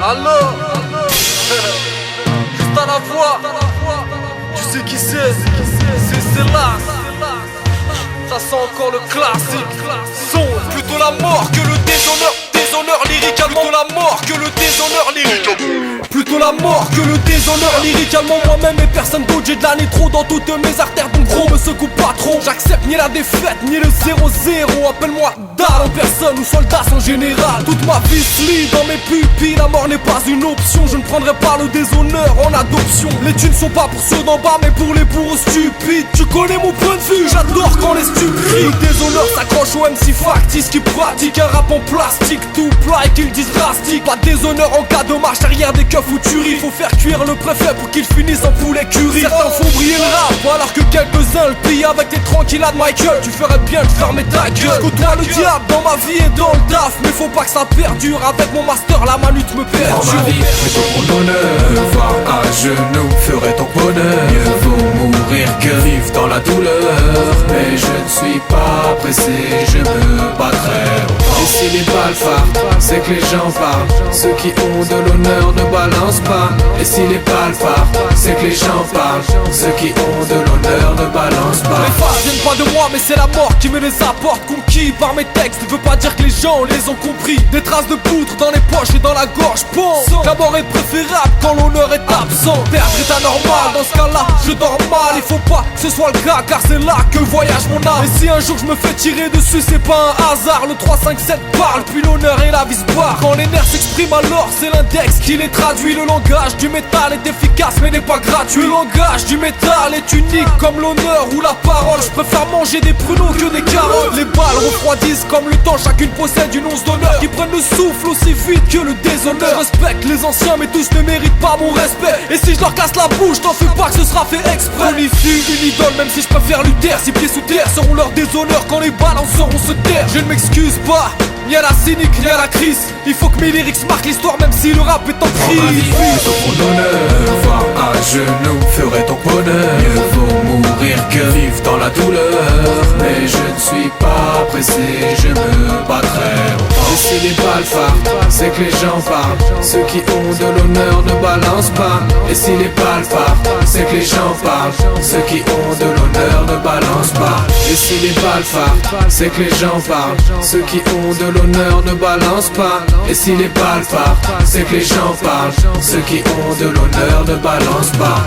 Allô. Juste à la voix. Tu sais qui c'est là. Ça sent encore le classique. Son plutôt la mort que le déshonneur. Déshonneur lyricalement. Plutôt la mort que le déshonneur lyricalement. Plutôt la mort que le déshonneur lyricalement. Moi-même et personne d'autre, j'ai de la nitro dans toutes mes artères. Donc gros, me secoue pas trop. J'accepte ni la défaite, ni le 0-0. Appelle-moi Dal en personne ou soldat en général. Toute ma vie se lit dans mes pupilles. La mort n'est pas une option. Je ne prendrai pas le déshonneur en adoption. Les thunes sont pas pour ceux d'en bas, mais pour les bourreaux stupides. Tu connais mon point de vue, j'adore quand les stupides. Le déshonneur s'accroche au MC factice qui pratique un rap en plastique tout plat et qu'ils disent drastique. Pas de déshonneur en cas de marche arrière des keufs ou tueries. Faut faire cuire le préfet pour qu'il finisse en poulet curry. Certains font briller le rap alors que quelques-uns le pillent avec tes tranquillades Michael. Tu ferais bien de fermer ta gueule. Côtoie le diable dans ma vie et dans le taf, mais faut pas que ça perdure. Avec mon master la manute me perd. Dans ma vie, plutôt mon honneur. Voir à genoux ferait ton bonheur. Mieux vaut mourir que vivre dans la douleur. Mais je ne suis pas pressé, je me battrai. Et si les balles partent, c'est que les gens parlent. Ceux qui ont de l'honneur ne balancent pas. Et si les balles partent, c'est que les gens parlent. Ceux qui ont de l'honneur ne balancent pas. Les phases viennent pas de moi mais c'est la mort qui me les apporte. Conquis par mes textes, ne veut pas dire que les gens les ont compris. Des traces de poudre dans les poches et dans la gorge. Bon, la mort est préférable quand l'honneur est absent. Perdre est anormal, dans ce cas-là je dors mal. Il faut pas que ce soit le cas car c'est là que voyage mon âme. Et si un jour je me fais tirer dessus c'est pas un hasard. Le 3-5-7 parle puis l'honneur et la vie se barre. Quand les nerfs s'expriment alors c'est l'index qui les traduit. Le langage du métal est efficace mais n'est pas gratuit. Le langage du métal est unique comme l'honneur ou la parole. Je préfère manger des pruneaux que des carottes. Les balles refroidissent comme le temps, chacune possède une once d'honneur. Qui prennent le souffle aussi vite que le déshonneur. Je respecte les anciens mais tous ne méritent pas mon respect. Et si je leur casse la bouche, t'en fais pas que ce sera fait exprès. Unifie une idole même si je préfère lutter. Si pieds sous terre seront leur déshonneur quand les balles en sauront se taire. Je ne m'excuse pas, ni à la cynique, ni à la crise. Il faut que mes lyrics marquent l'histoire même si le rap est en crise. Dans ma vie, plutôt mon honneur. Voir à genoux ferait ton bonheur. Mieux vaut mourir que vivre dans la douleur. Mais je ne suis pas pressé, je me battrai. Et si les balles partent, c'est que les gens parlent. Ceux qui ont de l'honneur ne balancent pas. Et si les balles partent, c'est que les gens parlent. Ceux qui ont de l'honneur ne balancent pas. Et si les balles partent, c'est que les gens parlent. Ceux qui ont de l'honneur ne balancent pas. Et si les balles partent, c'est que les gens parlent. Ceux qui ont de l'honneur ne balancent pas.